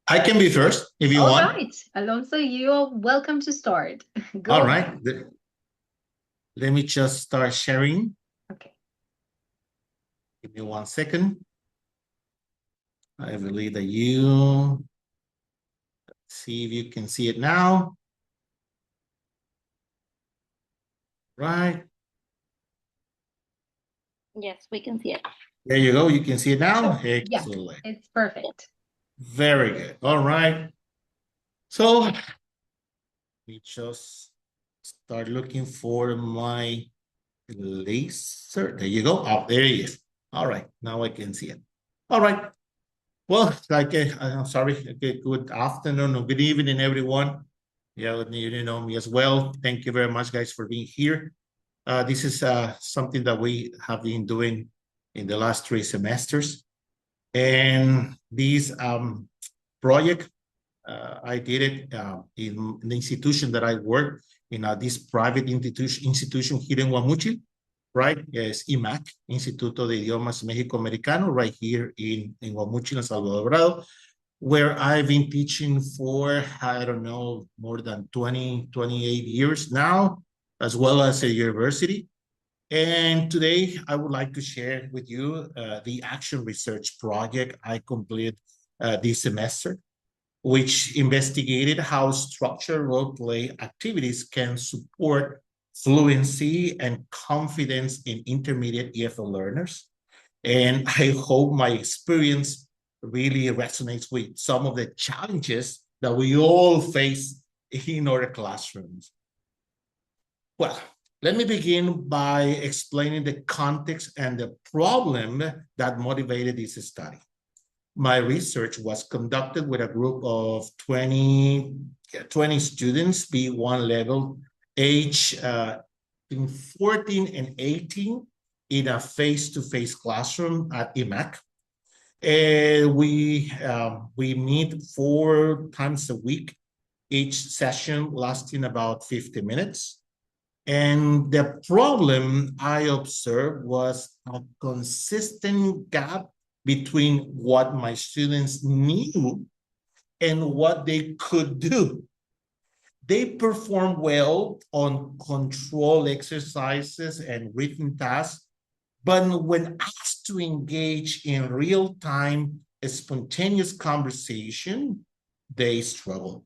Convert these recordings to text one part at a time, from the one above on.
I can be first if you All want. right, Alonso, you are welcome to start. All Go right. ahead. Let me just start sharing. Okay. Give me 1 second. I believe that you see if you can see it now. Right. Yes, we can see it. There you go. You can see it now. Yeah, Excellent. it's perfect. Very good. All right. So let me just start looking for my laser. There you go. Oh, there he is. All right. Now I can see it. All right. Well, I'm sorry. Okay, good afternoon or good evening, everyone. Yeah, you know me as well. Thank you very much, guys, for being here. This is something that we have been doing in the last 3 semesters. And this project, I did it in the institution that I work in, this private institution here in Guamuchil, right? Yes, IMAC, Instituto de Idiomas México-Americano, right here in Guamuchil, El Salvador, where I've been teaching for, I don't know, more than 20, 28 years now, as well as a university. And today I would like to share with you the action research project I completed this semester, which investigated how structured role play activities can support fluency and confidence in intermediate EFL learners. And I hope my experience really resonates with some of the challenges that we all face in our classrooms. Well, let me begin by explaining the context and the problem that motivated this study. My research was conducted with a group of 20 students, B1 level, age 14 and 18, in a face-to-face classroom at IMAC. And we meet 4 times a week, each session lasting about 50 minutes. And the problem I observed was a consistent gap between what my students knew and what they could do. They perform well on control exercises and written tasks, but when asked to engage in real-time spontaneous conversation, they struggle.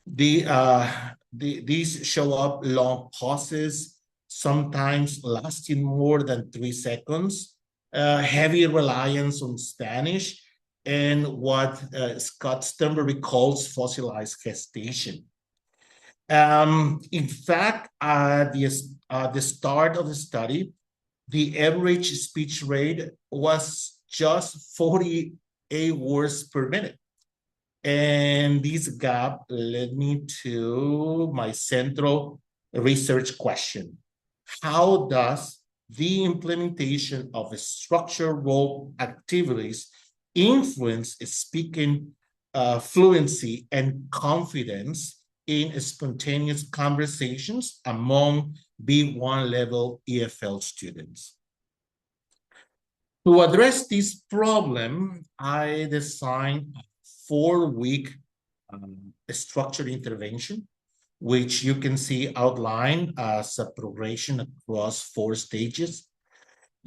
These show up long pauses, sometimes lasting more than 3 seconds, heavy reliance on Spanish, and what Scott Sternberg calls fossilized gestation. In fact, at the start of the study, the average speech rate was just 48 words per minute. And this gap led me to my central research question. How does the implementation of structured role activities influence speaking fluency and confidence in spontaneous conversations among B1 level EFL students? To address this problem, I designed a 4-week structured intervention, which you can see outlined as a progression across 4 stages.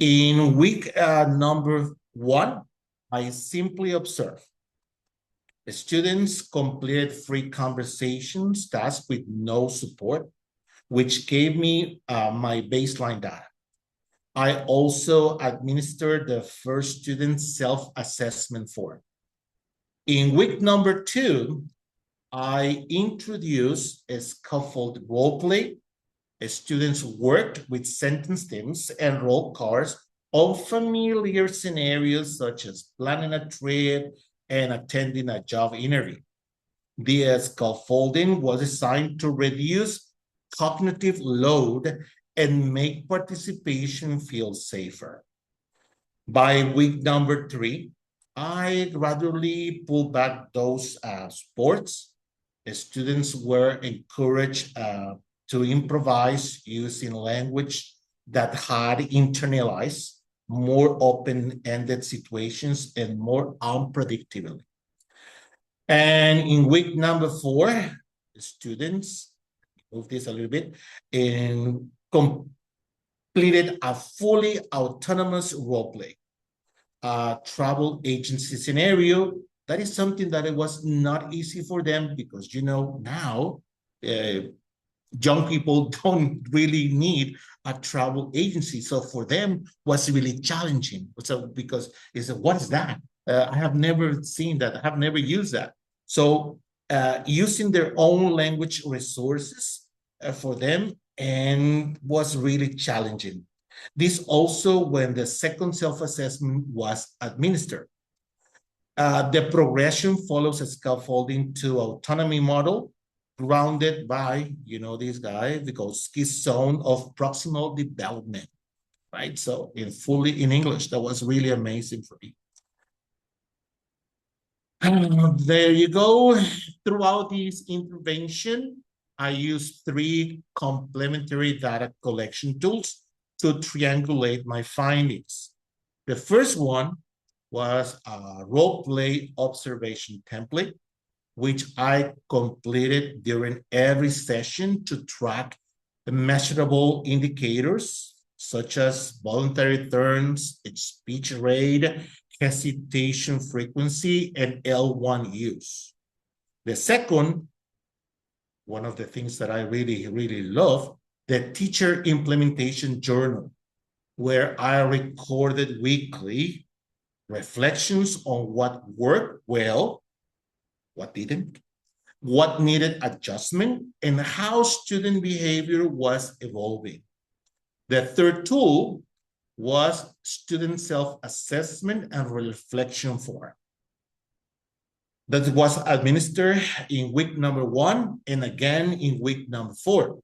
In week number 1, I simply observed the students completed free conversations tasks with no support, which gave me my baseline data. I also administered the first student self-assessment form. In week number 2, I introduced a scaffold role play. Students worked with sentence themes and role cards on familiar scenarios such as planning a trip and attending a job interview. The scaffolding was designed to reduce cognitive load and make participation feel safer. By week number 3, I gradually pulled back those sports. The students were encouraged to improvise using language that had internalized more open-ended situations and more unpredictability. And in week number 4, the students, move this a little bit, and completed a fully autonomous role play. Travel agency scenario. That is something that it was not easy for them because, now young people don't really need a travel agency. So for them, was really challenging. So because it's what is that? I have never seen that. I have never used that. So using their own language resources for them and was really challenging. This also when the second self-assessment was administered. The progression follows a scaffolding to autonomy model grounded by, this guy, Vygotsky's zone of proximal development, right? So fully in English, that was really amazing for me. There you go. Throughout this intervention, I used 3 complementary data collection tools to triangulate my findings. The first one was a role play observation template, which I completed during every session to track the measurable indicators such as voluntary turns, speech rate, hesitation frequency, and L1 use. The second, one of the things that I really, really love, the teacher implementation journal, where I recorded weekly reflections on what worked well, what didn't, what needed adjustment, and how student behavior was evolving. The third tool was student self-assessment and reflection form. That was administered in week number 1 and again in week number 4.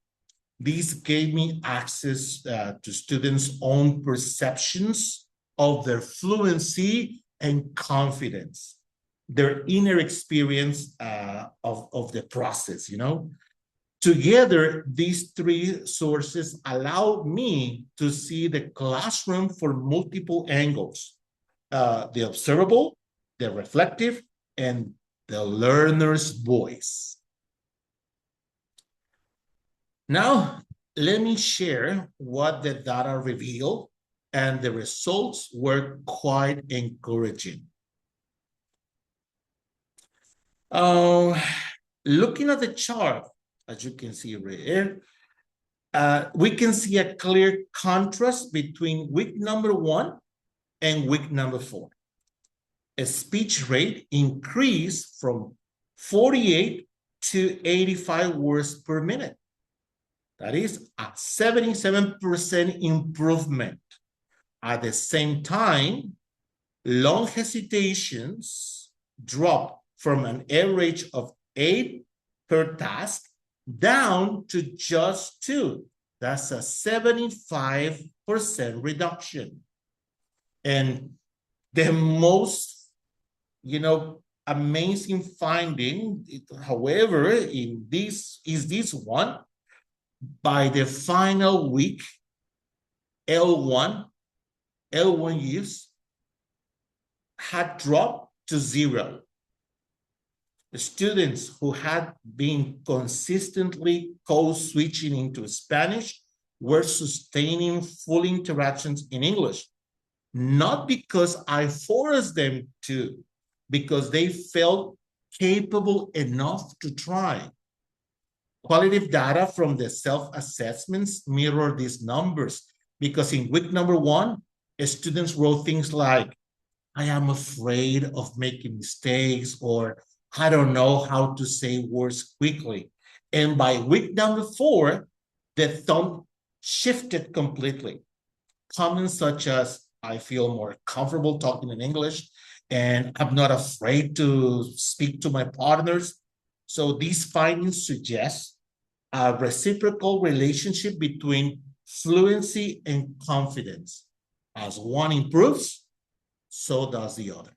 These gave me access to students' own perceptions of their fluency and confidence, their inner experience of the process, Together, these 3 sources allowed me to see the classroom from multiple angles, the observable, the reflective, and the learner's voice. Now, let me share what the data revealed, and the results were quite encouraging. Looking at the chart, as you can see right here, we can see a clear contrast between week number 1 and week number 4. A speech rate increased from 48 to 85 words per minute. That is a 77% improvement. At the same time, long hesitations dropped from an average of 8 per task down to just 2. That's a 75% reduction. And the most, amazing finding, however, in this is this one. By the final week, L1 use had dropped to 0. The students who had been consistently code switching into Spanish were sustaining full interactions in English, not because I forced them to, because they felt capable enough to try. Qualitative data from the self-assessments mirror these numbers, because in week number 1, students wrote things like, I am afraid of making mistakes, or I don't know how to say words quickly. And by week number 4, the tone shifted completely. Comments such as, I feel more comfortable talking in English, and I'm not afraid to speak to my partners. So these findings suggest a reciprocal relationship between fluency and confidence. As one improves, so does the other.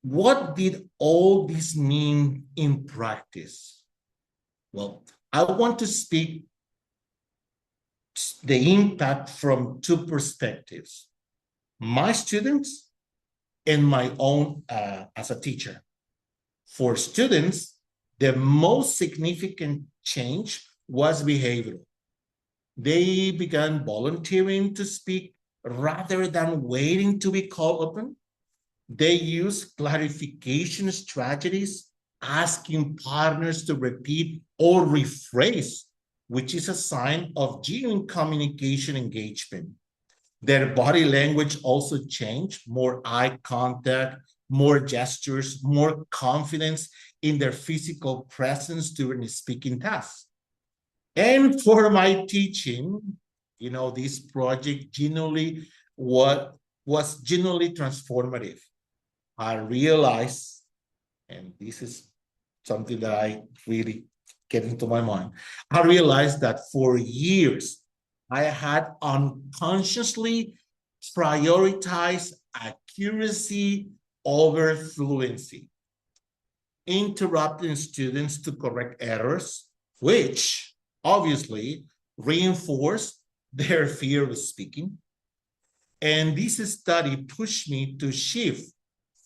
What did all this mean in practice? Well, I want to speak the impact from 2 perspectives. my students and my own as a teacher. For students, the most significant change was behavioral. They began volunteering to speak rather than waiting to be called upon. They use clarification strategies, asking partners to repeat or rephrase, which is a sign of genuine communication engagement. Their body language also changed, more eye contact, more gestures, more confidence in their physical presence during the speaking tasks. And for my teaching, this project genuinely was genuinely transformative. I realized, and this is something that I really get into my mind, I realized that for years, I had unconsciously prioritized accuracy over fluency, interrupting students to correct errors, which obviously reinforced their fear of speaking. And this study pushed me to shift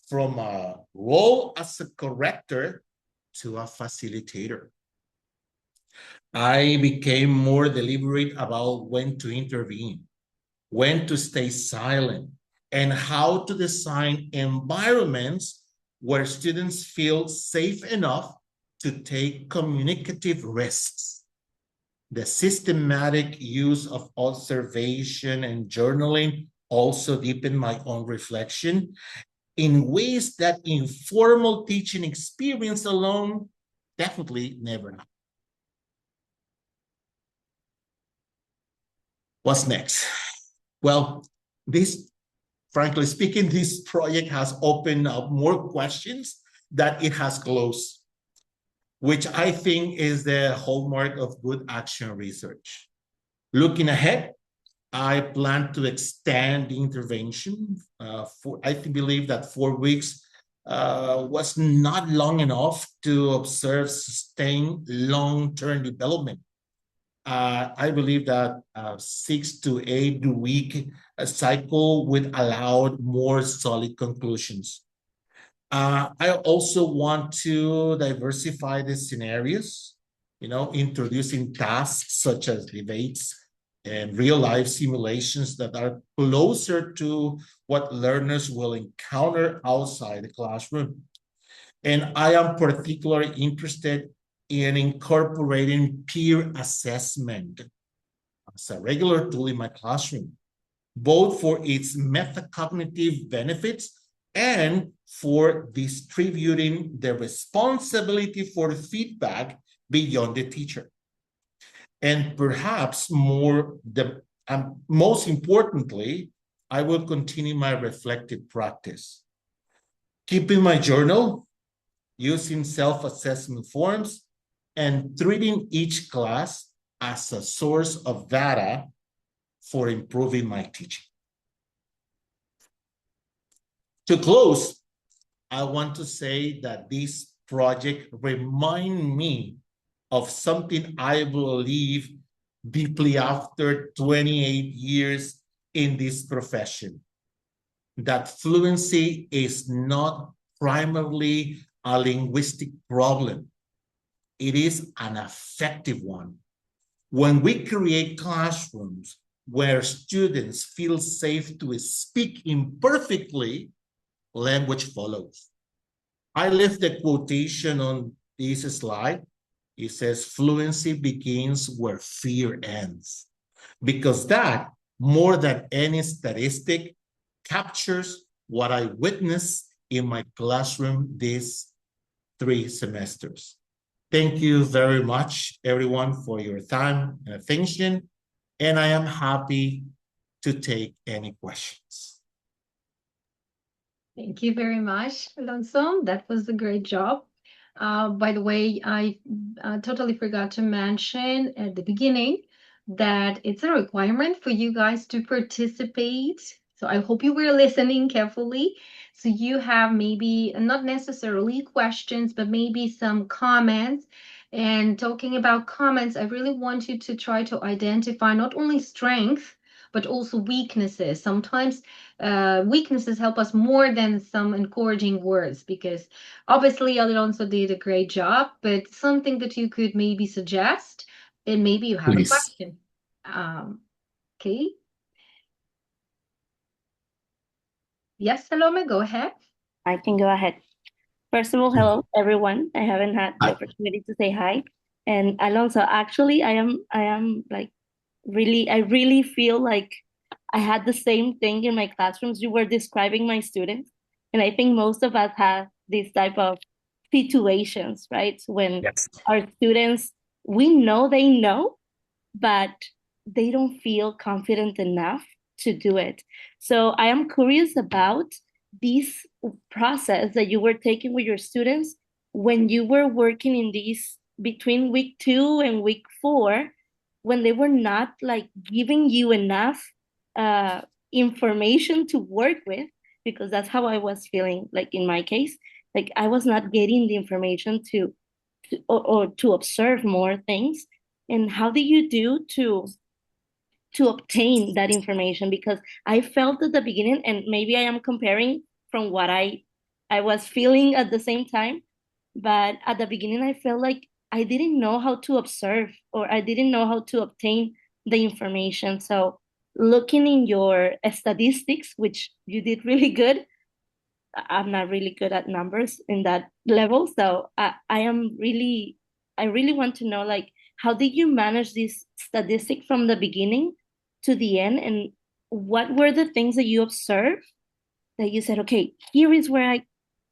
from a role as a corrector to a facilitator. I became more deliberate about when to intervene, when to stay silent, and how to design environments where students feel safe enough to take communicative risks. The systematic use of observation and journaling also deepened my own reflection in ways that informal teaching experience alone definitely never have. What's next? Well, frankly speaking, this project has opened up more questions that it has closed, which I think is the hallmark of good action research. Looking ahead, I plan to extend the intervention. I believe that 4 weeks was not long enough to observe sustained long-term development. I believe that 6 to 8 week cycle would allow more solid conclusions. I also want to diversify the scenarios, introducing tasks such as debates and real life simulations that are closer to what learners will encounter outside the classroom. And I am particularly interested in incorporating peer assessment as a regular tool in my classroom, both for its metacognitive benefits and for distributing the responsibility for feedback beyond the teacher. And perhaps most importantly, I will continue my reflective practice, keeping my journal, using self-assessment forms, and treating each class as a source of data for improving my teaching. To close, I want to say that this project reminds me of something I believe deeply after 28 years in this profession, that fluency is not primarily a linguistic problem. It is an affective one. When we create classrooms where students feel safe to speak imperfectly, language follows. I left the quotation on this slide. It says, fluency begins where fear ends. Because that, more than any statistic, captures what I witnessed in my classroom these 3 semesters. Thank you very much, everyone, for your time and attention. And I am happy to take any questions. Thank you very much, Alonso. That was a great job. By the way, I totally forgot to mention at the beginning that it's a requirement for you guys to participate. So I hope you were listening carefully. So you have maybe not necessarily questions, but maybe some comments. And talking about comments, I really want you to try to identify not only strength, but also weaknesses. Sometimes weaknesses help us more than some encouraging words, because obviously Alonso did a great job, but something that you could maybe suggest, and maybe you have a Please. question. Okay. Yes, Salome, go ahead. I can go ahead. First of all, hello everyone. I haven't had the Hi. opportunity to say hi. And Alonso, actually, I am like I really feel like I had the same thing in my classrooms. You were describing my students, and I think most of us have this type of situations, right? When Yes. our students, we know they know, but they don't feel confident enough to do it. So I am curious about this process that you were taking with your students when you were working in these between week 2 and week 4, when they were not like giving you enough uh, information to work with, because that's how I was feeling, like in my case, like I was not getting the information or to observe more things. And how do you do to obtain that information? Because I felt at the beginning, and maybe I am comparing from what I was feeling at the same time, but at the beginning I felt like I didn't know how to observe, or I didn't know how to obtain the information. So looking in your statistics, which you did really good, I'm not really good at numbers in that level. So I really want to know, like, how did you manage this statistic from the beginning to the end? And what were the things that you observed that you said, okay, here is where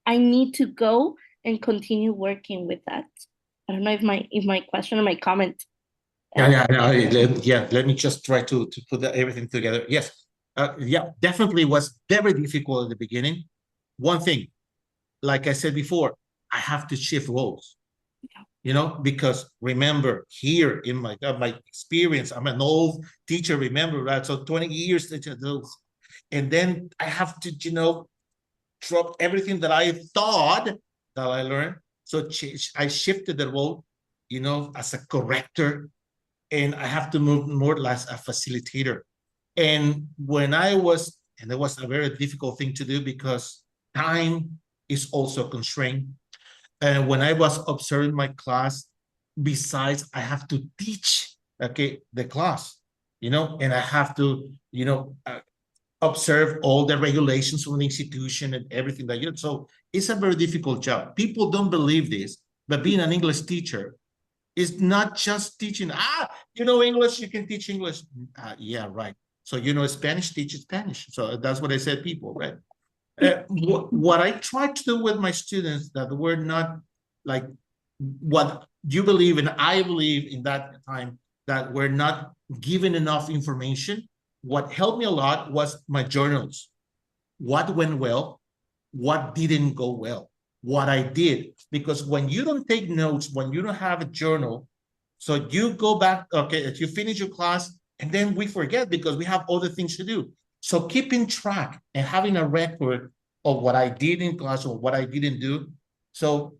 I need to go and continue working with that? I don't know if my question or my comment. Yeah. Let me just try to put everything together. Yes. Yeah, definitely was very difficult at the beginning. One thing, like I said before, I have to shift roles, because remember here in my experience, I'm an old teacher, remember, right? So 20 years teacher, and then I have to, drop everything that I thought that I learned. So I shifted the role, as a corrector, and I have to move more or less a facilitator. And and it was a very difficult thing to do because time is also constrained. And when I was observing my class, besides I have to teach, the class, and I have to, observe all the regulations from the institution and everything that so it's a very difficult job. People don't believe this, but being an English teacher is not just teaching. English, you can teach English. Yeah, right. So Spanish, teach Spanish. So that's what I said, people, right? What I try to do with my students that were not like what you believe and I believe in that time, that we're not given enough information. What helped me a lot was my journals. What went well, what didn't go well, what I did. Because when you don't take notes, when you don't have a journal, so you go back, if you finish your class, and then we forget because we have other things to do. So keeping track and having a record of what I did in class or what I didn't do. So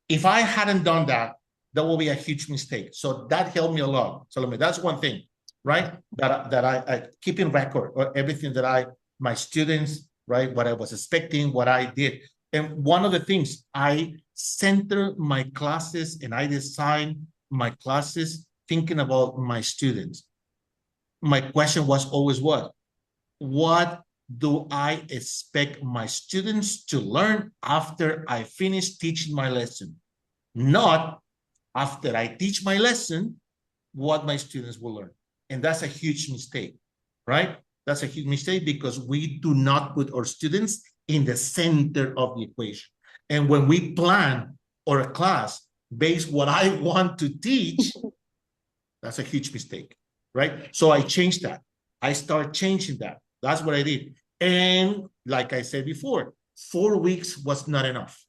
if I hadn't done that, that will be a huge mistake. So that helped me a lot. So that's one thing, right? That I keep in record or everything that my students, right? What I was expecting, what I did. And one of the things, I center my classes and I design my classes thinking about my students. My question was always what do I expect my students to learn after I finish teaching my lesson? Not after I teach my lesson, what my students will learn. And that's a huge mistake, right? That's a huge mistake because we do not put our students in the center of the equation. And when we plan or a class based what I want to teach, that's a huge mistake, right? So I changed that. I start changing that. That's what I did. And like I said before, 4 weeks was not enough,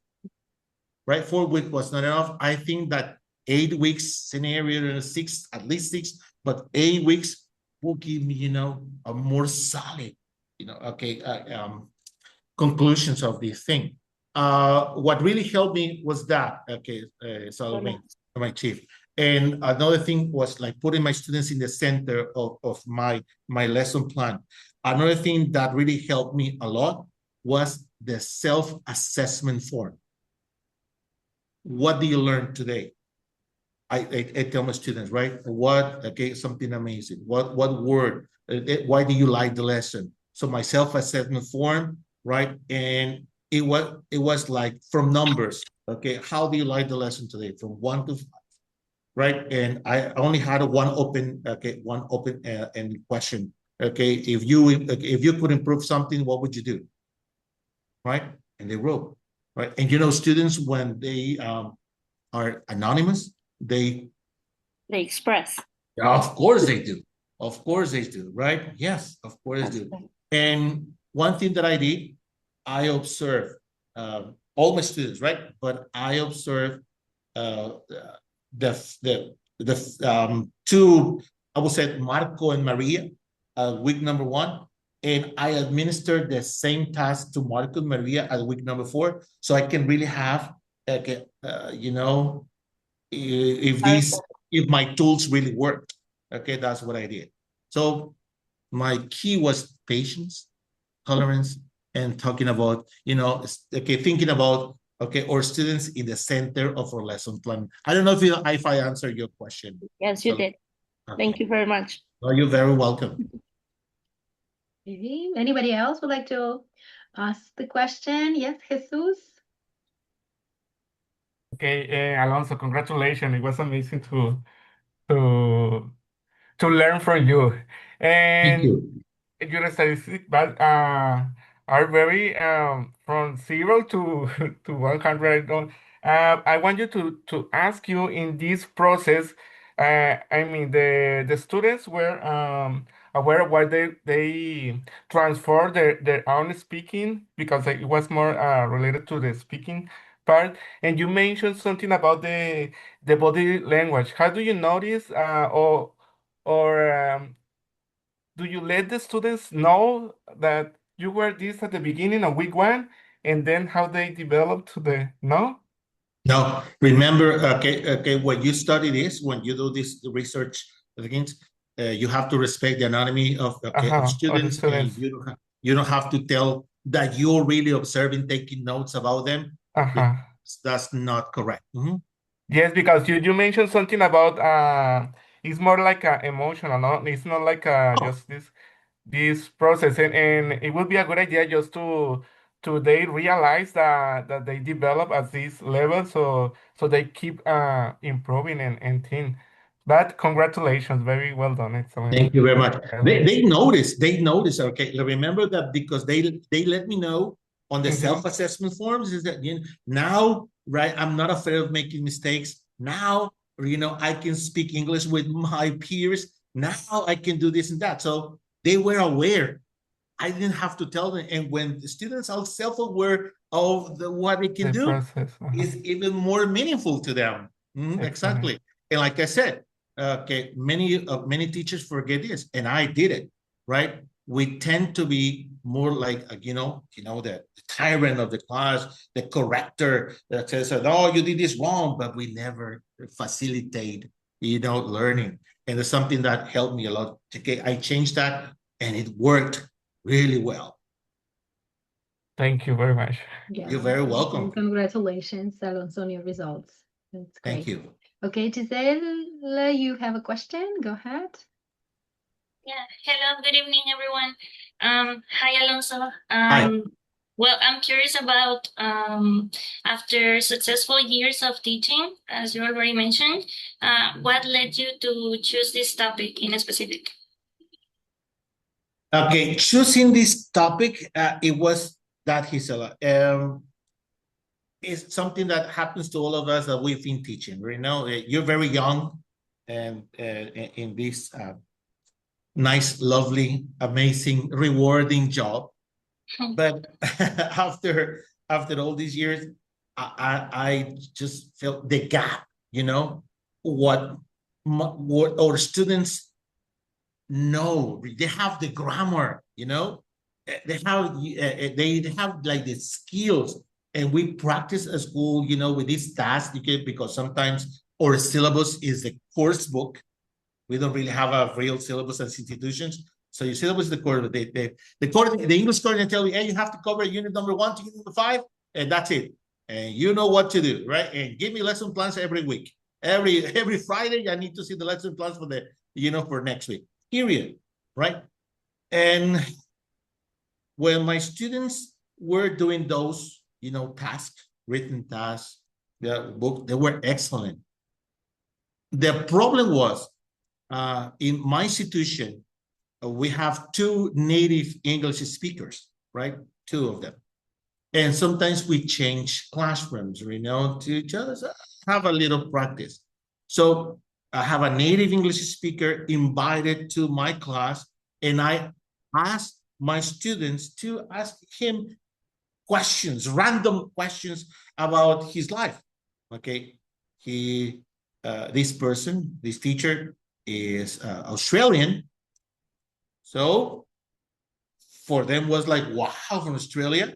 right? 4 weeks was not enough. I think that 8 weeks scenario, at least 6, but 8 weeks will give me, a more solid, conclusions of this thing. What really helped me was that, Salome, my chief. And another thing was like putting my students in the center of my lesson plan. Another thing that really helped me a lot was the self-assessment form. What do you learn today? I tell my students, right? Okay, something amazing. What word? Why do you like the lesson? So my self-assessment form, right? And it was like from numbers. Okay, how do you like the lesson today? From 1 to 5, right? And I only had one open ended question. Okay, if you could improve something, what would you do? Right? And they wrote, right? And students, when they are anonymous, they express. of course they do. Of course they do, right? Yes, of course they do. And one thing that I did, I observed all my students, right? But I observed the two, I would say Marco and Maria, week number 1, and I administered the same task to Marco and Maria at week number 4, so I can really have, if my tools really work. Okay, that's what I did. So my key was patience, tolerance, and talking about, thinking about, our students in the center of our lesson plan. I don't know if I answered your question. Yes, you did. Okay. Thank you very much. Oh, you're very welcome. Anybody else would like to ask the question? Yes, Jesus? Okay, Alonso, congratulations. It was amazing to learn from you. Thank And you. your statistics but are very from 0 to to 100. I don't. I want you to ask you in this process. I mean, the students were aware of why they transfer their own speaking because it was more related to the speaking part. And you mentioned something about the body language. How do you notice or do you let the students know that you were this at the beginning of week 1 and then how they develop to the no? No, remember, okay, when you study this, when you do this research against, you have to respect the anonymity of Or the students, and students. you don't have to tell that you're really observing, taking notes about them. That's not correct. Yes, because you mentioned something about it's more like emotional, no? It's not like just this process, and it would be a good idea just to they realize that they develop at this level, so they keep improving and thing. But congratulations, very well done, excellent. Thank you very much. They notice. Okay, remember that because they let me know on the self-assessment forms is that now, right? I'm not afraid of making mistakes. Now, I can speak English with my peers. Now I can do this and that. So they were aware. I didn't have to tell them. And when the students are self-aware of what they can do, it's even more meaningful to them. Exactly. And like I said, okay, many teachers forget this, and I did it, right? We tend to be more like, the tyrant of the class, the corrector that says, "Oh, you did this wrong," but we never facilitate, learning. And it's something that helped me a lot. Okay, I changed that, and it worked really well. Thank you very much. Yeah. You're very welcome. And congratulations, Alonso, on your results. That's great. Thank you. Okay, Giselle, you have a question? Go ahead. Yeah. Hello. Good evening, everyone. Hi, Alonso. Hi. Well, I'm curious about after successful years of teaching, as you already mentioned, what led you to choose this topic in a specific? Okay, choosing this topic, it was that, Gisela. It's something that happens to all of us that we've been teaching. You're very young, and in this nice, lovely, amazing, rewarding job. But after all these years, I just felt the gap. What our students know. They have the grammar. They have like the skills, and we practice at school. With this task, because sometimes Our syllabus is the course book. We don't really have a real syllabus as institutions. So your syllabus is the course. The English coordinator tell you, hey, you have to cover unit number 1 to unit number 5, and that's it. And you know what to do, right? And give me lesson plans every week. Every Friday, I need to see the lesson plans for the, for next week. Period, right? And when my students were doing those, tasks, written tasks, the book, they were excellent. The problem was, in my institution, we have 2 native English speakers, right? 2 of them. And sometimes we change classrooms, to just have a little practice. So I have a native English speaker invited to my class, and I asked my students to ask him questions, random questions about his life. Okay. This teacher is Australian. So for them was like, wow, from Australia.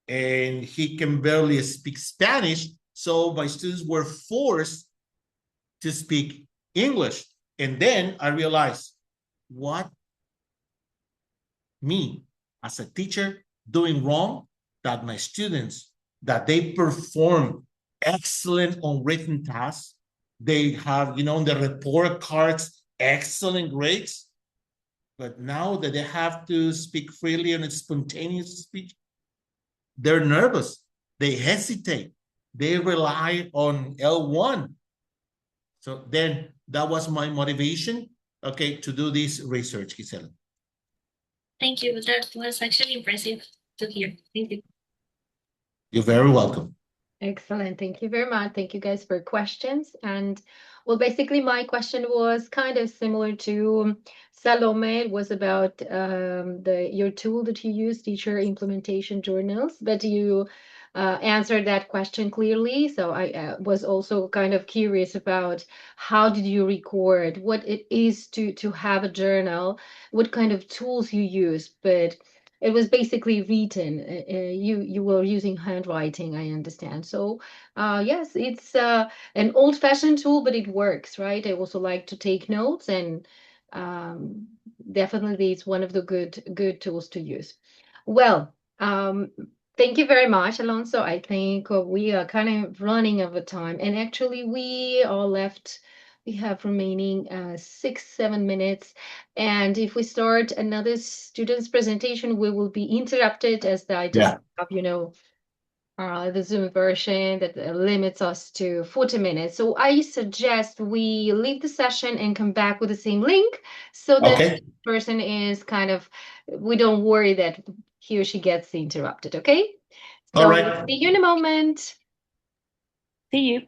And he can barely speak Spanish. So my students were forced to speak English. And then I realized what me as a teacher doing wrong, that my students, that they perform excellent on written tasks. They have, on the report cards, excellent grades. But now that they have to speak freely and it's spontaneous speech, they're nervous. They hesitate. They rely on L1. So then that was my motivation, to do this research, Gisela. Thank you. That was actually impressive to hear. Thank you. You're very welcome. Excellent. Thank you very much. Thank you guys for questions. And well, basically my question was kind of similar to Salome. It was about your tool that you use, teacher implementation journals, but you answered that question clearly. So I was also kind of curious about how did you record, what it is to have a journal, what kind of tools you use, but it was basically written. You were using handwriting, I understand. So yes, it's an old-fashioned tool, but it works, right? I also like to take notes, and definitely it's one of the good tools to use. Well, thank you very much, Alonso. I think we are kind of running out of time, and actually we are left. We have remaining 6-7 minutes. And if we start another student's presentation, we will be interrupted as I just have, the Zoom version that limits us to 40 minutes. So I suggest we leave the session and come back with the same link so that the person is we don't worry that he or she gets interrupted, okay? So All right. see you in a moment. See you.